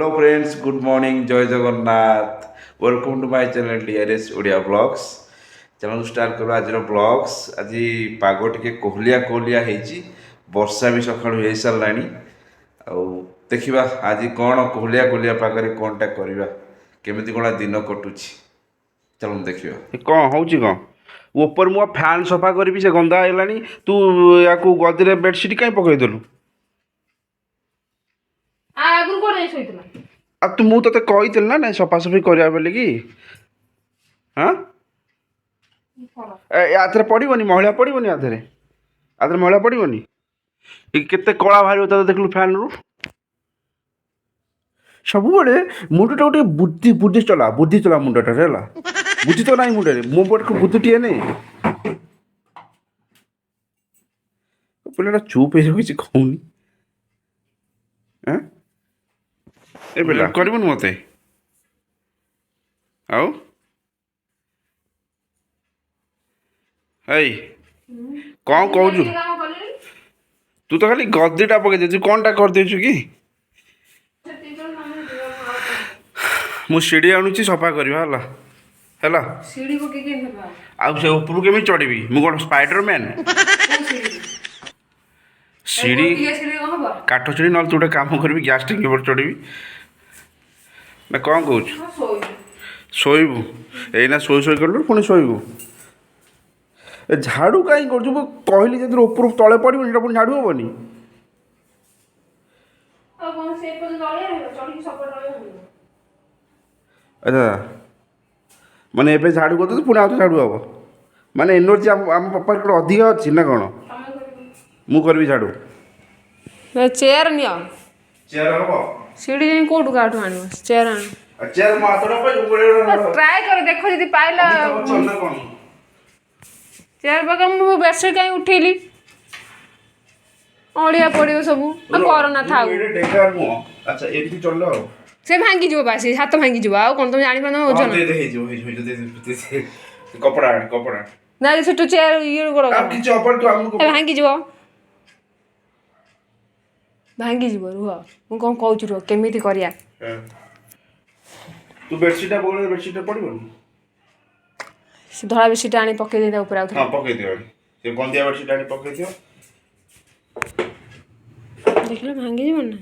Hello friends, good morning, जय Jagannath. Welcome to my channel D.R.S Odia blogs. चलो start करो आज ब्लॉग्स। आज पाग टिके कोहलिया कोहलिया होईची, वर्षा भी सकाळु हो सारानी। देखिबा आज कौन कोहलिया कोहलिया पागरे कोनटा करबा, केमिति कोन दिन कटुची। चलो देखिबा कौन होउची कौन ऊपर मु फैन सफा करबी से गंदा हेलानी। तू याकू गदिरे बेडशीट काई पकई देलु? आगुर को नहीं सोइतला आ तू मु तते कहितल ना नहीं सफासफी करिया बोली कि हां यात्रे पड़िबनी, महिला पड़िबनी, यात्रे महिला पड़िबनी। केते कला बाहर तते देखलु फैन रु सब बड़े मुंडटा गोटे बुद्धि बुद्धि चला मुंडटा हेला। बुद्धि तो नहीं मुंडे मो पट को बुद्धिटिए नहीं। पिलाटा चुप हो किसी कहूनी। ए बेटा करबन मते आओ हेई कौन कहू तू तो खाली गद्दीटा पकई दे कौनटा कर देछु कि मु सीढ़ी आणुची सफा करबा हला हला सीढ़ी को के धरबा आ से ऊपर केमी चढ़ीबी मु कोन स्पाइडरमैन सीढ़ी काठ सीढ़ी न तू काम करबी गैस टैंक पर चढ़ीबी ना कौन कहू शोबू एना शोई कर पुणी शोबू झाड़ू कहीं कर कहली जब ऊपर तले पड़ो पुणी झाड़ू हेनी। अच्छा माने एबे झाड़ू कर पुणी आउ झाड़ू हम माने एनर्जी आम पापा अधिक अच्छी ना कौन मु करबी झाड़ू चेयर नियो चेयर हम सीढ़ी नहीं कोठू काठू आनियो चेयर आन चेयर मातरा पे ट्राई कर देखो जदी पाइला चलना कौन चेयर बगा मु बेडशीट काई उठेली ओडिया पड़ियो सब आ कोरोना थाउ एडे डेकार मु अच्छा एठी चललो से भांगी जो बासी हाथ भांगी जो आ कोन तुम जानि पानो ओजन दे दे कपड़ा ना से तो चेयर ये करो आप की चौपड़ तो हमको भांगी जो भांगी जीव रुह मु कौन कहूँ रुह केमिति करिया तू बेडशीट बोले बेडशीट पड़िबनी से धड़ा बेडशीट आनी पके दे ऊपर आउ हां पके दियो से गंदिया बेडशीट आनी पके दियो देखला भांगी जीव ना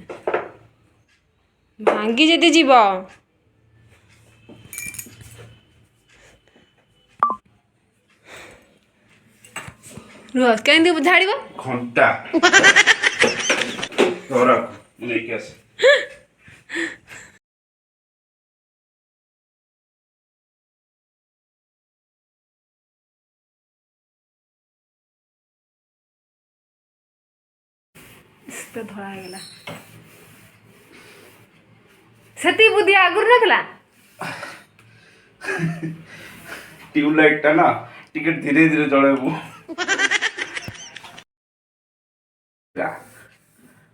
भांगी जदी जीव रुह केंदी झाड़ीबो घंटा तोरा नहीं कैसे तो धड़ा हेगला सेती बुद्धि आगुर नथला ट्यूबलाइट टा ना टिके धीरे धीरे जळेबू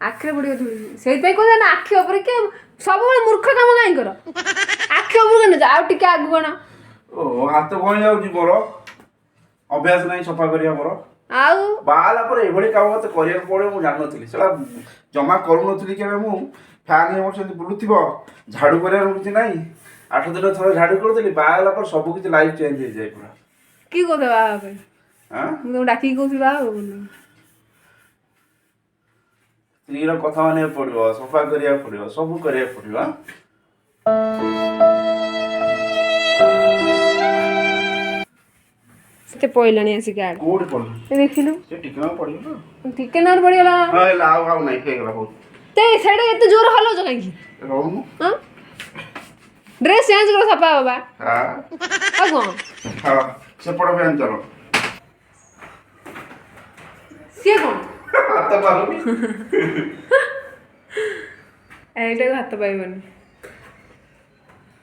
आखिरे पड़ियो धुली सेई पे कोना ना आखि ऊपर के सब मूर्ख काम काई करो आखि ऊपर के जा आ टिके आगु कोना ओ हाथ कोन जाउची मोर अभ्यास नहीं सफा करिया मोर आउ बाला पर एभली काम मते करिया पड़े मु जान नथिली सेला जमा करू नथिली केबे मु फैन हमर सेंती बुलुथिबो झाड़ू करिया रुचि नहीं 8 दिन थोड़ा झाड़ू कर देली बाला पर सब किछ लाइफ चेंज हो जाय पूरा की को देबा पे हां मु डाकी को बा स्त्री कथा माने पड़ो सफा करिया पड़ो सब करिया पड़ो से पइलानी आसी गाड कोड पड़ ए देखिलु से टिकना पड़ियो ना ठिकेनार पड़ियला हां लाव नहीं फेगला बहुत ते सेडे एते जोर हलो जो काई रहनु हां ड्रेस चेंज करो सपा बाबा हां आ गो हां से पड़ फैन चलो से कोन हाथ मारो एटा हाथ पाइबनी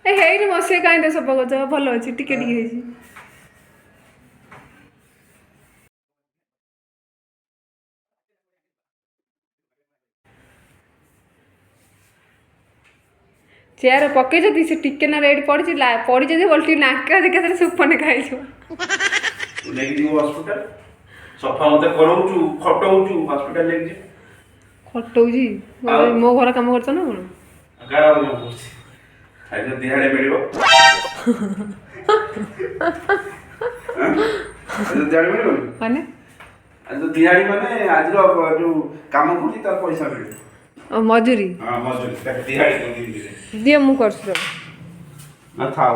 ए हेई मसे काई दे सब गज भलो अछि टिके टिके हेछि चेयर पके जदी से टिके ना रेड पड़ी पड़ी जदी बोलती नाका देखा से सुपने खाइ जो लेके जीव हॉस्पिटल सफा मते करौचु खटौचु हॉस्पिटल लेके जी खटौजी मो घर काम करछ ना कोन ଆଜି ଦିହାଡେ ମିଳିବ ଦିହାଡେ ମିଳିବ ମାନେ ଆଜି ଦିହାଡି ମାନେ ଆଜିର ଯୋଉ କାମ କରୁଛି ତାର ପଇସା ମିଳିବ ମଜୁରୀ ହଁ ମଜୁରୀ ତାକୁ ଦିହାଡି କହିଦିଏ ଦିଅ ମୁଁ କରୁଛି ତ ନା ଥାଉ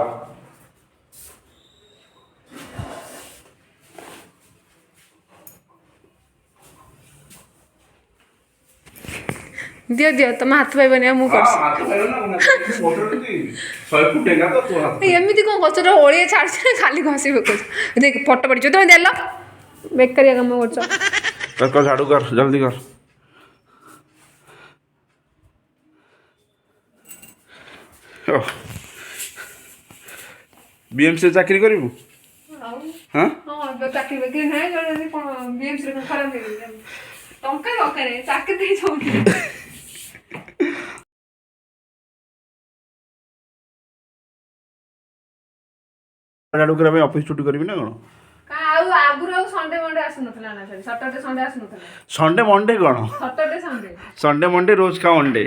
ଦିଅ ଦିଅ ତମ ହାତ ପାଇବନି ମୁଁ କରୁଛି ଏମିତି କଣ କରୁଛ ଓଳିଏ ଛାଡୁଛ ଖାଲି ଘଷି ପକଉଛ ଦେଖ ଫଟୋ ପଡ଼ିଛ ତମେ ଦେଲ ବେକାରିଆ କାମ କରୁଛ कर झाड़ू कर जल्दी कर बीएमसी चाकरी करू हाँ ଚାକିରି ବାକିରି ନାହିଁ କ'ଣ ବିଏମ୍ସିରେ କ'ଣ ଖରାପ ହେଇଗଲା ଟଙ୍କା ଦରକାର ଚାକିରି ଦେଇ ଯାଉନି झाड़ू कर ऑफिस छुट्टी करबी ना कोन ଆଉ ଆଗରୁ ଆଉ ସଣ୍ଡେ ମଣ୍ଡେ ଆସୁନଥିଲା ନା ସରି ସଟରଡେ ସଣ୍ଡେ ଆସୁନଥିଲା संडे मंडे कोन ସଟରଡେ ସଣ୍ଡେ संडे मंडे रोज का अंडे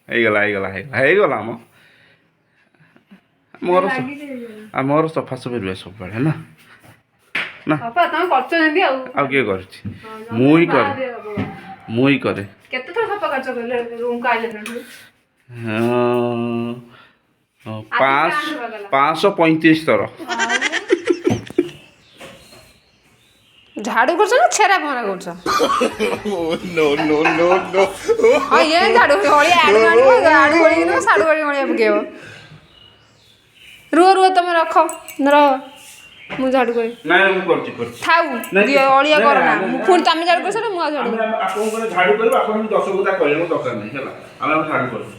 ହେଇଗଲା ଆମ ମୋର ସଫା ସଫି ରୁହେ ସବୁବେଳେ ନା ନା ବାପା ତମେ କରୁଛ ଯେମିତି ଆଉ କିଏ କରୁଛି ମୁଁ ହିଁ କରେ କେତେ ଥର ସଫା କରୁଛ କହିଲେ ରୁମକୁ ଆଇଲେ 535 ଥର ଝାଡୁ କରୁଛ ନା ଛେରା ପହଁରା କରୁଛ ହଁ ଇଏ ଝାଡୁ ଅଳିଆ ଆଡୁ ଅଳିକିନା ସାଡୁ ଅଳିଆ ପକେଇବ ରୁହ ତମେ ରଖ ମୁଁ ଝାଡୁ କରି ନାଇଁ ମୁଁ କରୁଛି ଥାଉ ଦିଅ ଅଳିଆ କର ନା ମୁଁ ପୁଣି ତମେ ଝାଡୁ କରିଛ ମୁଁ ଆଉ ଝାଡୁ ଆପଣଙ୍କୁ ଝାଡୁ କରିବୁ ଆପଣ 10 କଥା କହିବାକୁ ଦରକାର ନାହିଁ ହେଲା ଆମେ ଝାଡୁ କରିବୁ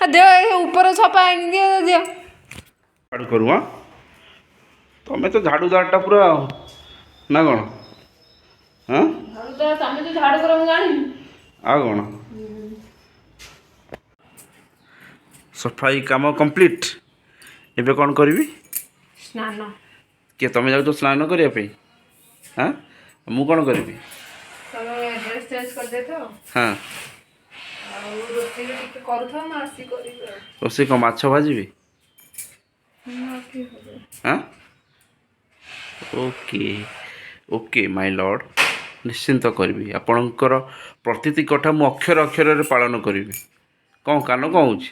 ଦିଅ ଉପର ଛପା ଆଣି ଦିଅ ଝାଡୁ କରୁ ହଁ ତମେ ତ ଝାଡୁଦାରଟା ପୁରା ନା କ'ଣ ହଁ ତମେ ତ ଝାଡୁ କର ମୁଁ ଜାଣିନି ଆଉ କ'ଣ ସଫାଇ କାମ କମ୍ପ୍ଲିଟ୍ ଏବେ କ'ଣ କରିବି ସ୍ନାନ କିଏ ତମେ ଯାଉଛ ସ୍ନାନ କରିବା ପାଇଁ ହଁ ମୁଁ କ'ଣ କରିବି ତମେ ଡ୍ରେସ୍ ଚେଞ୍ଜ କରିଦେଇଥାଅ ହଁ ଆଉ ରୋଷେଇ ଟିକେ କରୁଥାଅ ମୁଁ ଆସି କରିବି ରୋଷେଇ କ'ଣ ମାଛ ଭାଜିବି ହଁ ଓକେ ମାଇ ଲର୍ଡ଼ ନିଶ୍ଚିନ୍ତ କରିବି ଆପଣଙ୍କର ପ୍ରତିଟି କଥା ମୁଁ ଅକ୍ଷର ଅକ୍ଷରରେ ପାଳନ କରିବି କ'ଣ କାନ କ'ଣ ହେଉଛି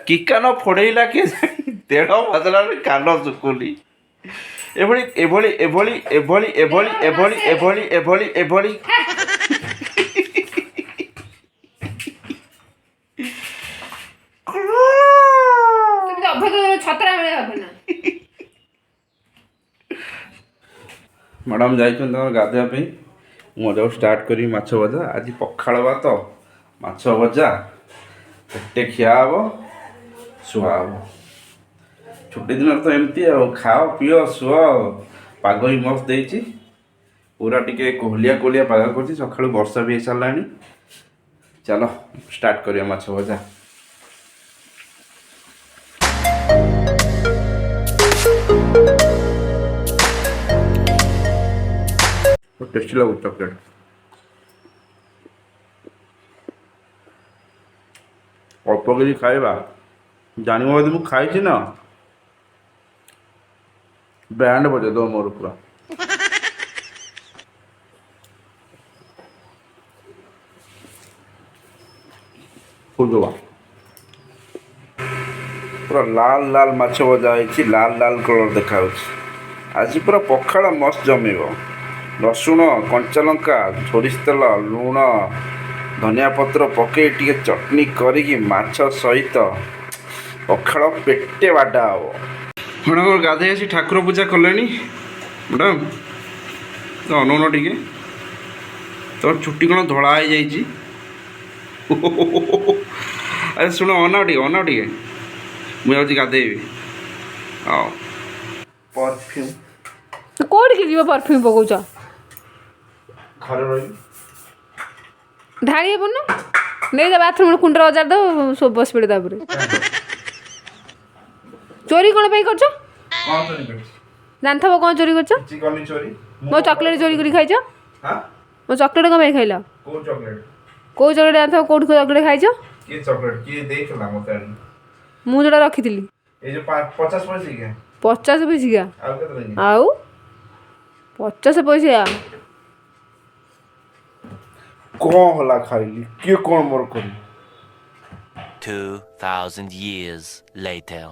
କି କାନ ଫୋଡ଼େଇଲା କିଏ ଦେଢ଼ ବଦଳରେ କାନ ଶୁକୁନି ଏଭଳି ଛତରା ଭଳିଆ ହବ ନା ମ୍ୟାଡ଼ାମ୍ ଯାଇଛନ୍ତି ତାଙ୍କର ଗାଧୋଇବା ପାଇଁ ମୁଁ ମଧ୍ୟ ଷ୍ଟାର୍ଟ କରିବି ମାଛ ଭଜା ଆଜି ପଖାଳ ଭାତ ମାଛ ଭଜା ପେଟେ ଖିଆ ହେବ ଶୁଆ ହେବ ଛୁଟି ଦିନରେ ତ ଏମିତି ଆଉ ଖାଅ ପିଅ ଶୁଅ ପାଗ ବି ମସ୍ତ ଦେଇଛି ପୁରା ଟିକେ କୋହଲିଆ ପାଗ କରୁଛି ସକାଳୁ ବର୍ଷା ବି ହେଇସାରିଲାଣି ଚାଲ ଷ୍ଟାର୍ଟ କରିବା ମାଛ ଭଜା टेस्टी लगुच चॉकलेट अल्प कि खाइबा जान यदि मुझे खाई ना बैंड बजे दो मोर पूरा पूरा लाल लाल माछ भजा लाल लाल कलर देखा आज पूरा पखाड़ मस्त जमीब रसुण कंचा लंका सोरिष तेल लुण धनिया पत्र पकई टे चटनी करी माछ सहित पखाड़ पेटे बाडा हम मैडम गाधे आसी ठाकुर पूजा कले मैडम तो अनौन टे तो चुट्टी कौन धड़ा हो जाए अरे शुण अन टे मुझे गाधेबी हाँ परफ्यूम कौटी जीव परफ्यूम पकाउछ घर रही ढाड़ी हेबन नहीं जा बाथरूम कुंडर हजार दो सब बस पड़े तापर चोरी कौन पे करछ कौन चोरी कर जानथबो कौन चोरी करछ चिकन चोरी मो चॉकलेट चोरी करी खाइछ हाँ मो चॉकलेट कम खाइल कौन चॉकलेट कौ चॉकलेट आनता कौट चॉकलेट खाइछ किए चॉकलेट किए देखला मत मु जोड़ा रखी ये जो 50 पैसे के 50 पैसा आउ केते लगी आउ 50 पैसा कौन होला खाइली के कौन मोर करी 2,000 years later.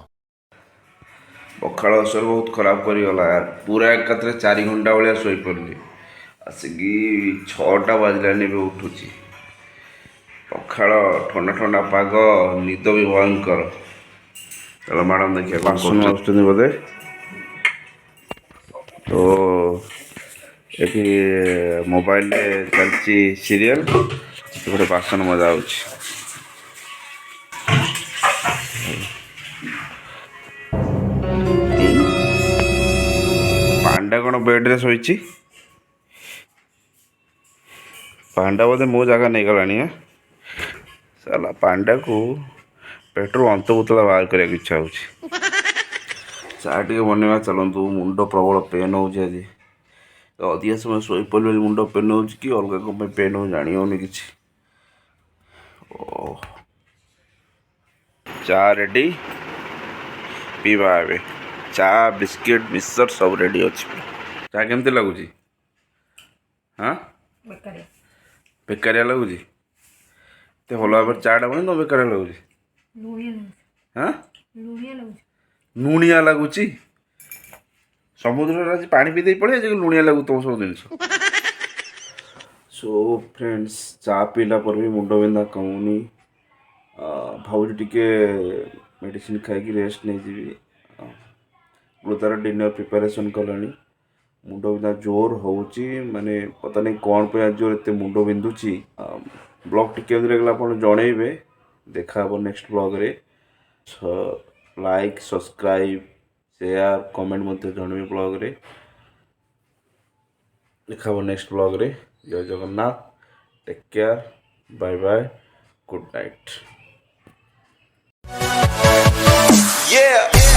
पखाड़ असर बहुत खराब करीगला यार पूरा एकात्र 4 घंटा भाया शोई पड़ली आसिकी 6टा बाजलानी भी उठुची पखाड़ ठंडा ठंडा पाग निद भी भयंकर चलो मैडम देखिए बासन आसुचंदी बोधे तो ये मोबाइल चलती सीरियल गोटे बासन मजा आउची पांडा कौन बेड रे शोची पांडा बोधे मो जगह नहीं गलानी साला पांडा को पेट्रोल अंत बोतला बाहर करने की इच्छा हो चाह टे बनवा चलतु मुंड प्रबल पेन हो अधिका समय शोई पड़े मुंड पेन हो कि अलग कम पेन हो जानी होनी कि चा रेडी पीवा ए चा बिस्किट मिक्सचर सब रेडी अच्छी चा केमती लगुच हाँ बेकारिया लगुच तो भल भाव चाटा बन तो बेकारिया लगुच हाँ लुणिया लगुच समुद्र आज पानी पी दे पड़े लुणिया लगू तुम सब जिन सो फ्रेंड्स चा पीला पर भी मुंड बिंधा कमुनी भावुँ टिके मेडिसिन खाई रेस्ट नहीं जी तार डिनर प्रिपेरेसन कलानी मुंड बिंधा जोर होची माने पता नहीं कौन पे आज जोर एते मुंड बिंधुची ब्लॉग टिके लागला अपन जणेबे देखा हबो नेक्स्ट ब्लॉग रे लाइक सब्सक्राइब शेयर कमेंट मध्य जनबे ब्लॉग रे देखा हबो नेक्स्ट ब्लॉग रे जय Jagannath take care bye bye good night Yeah!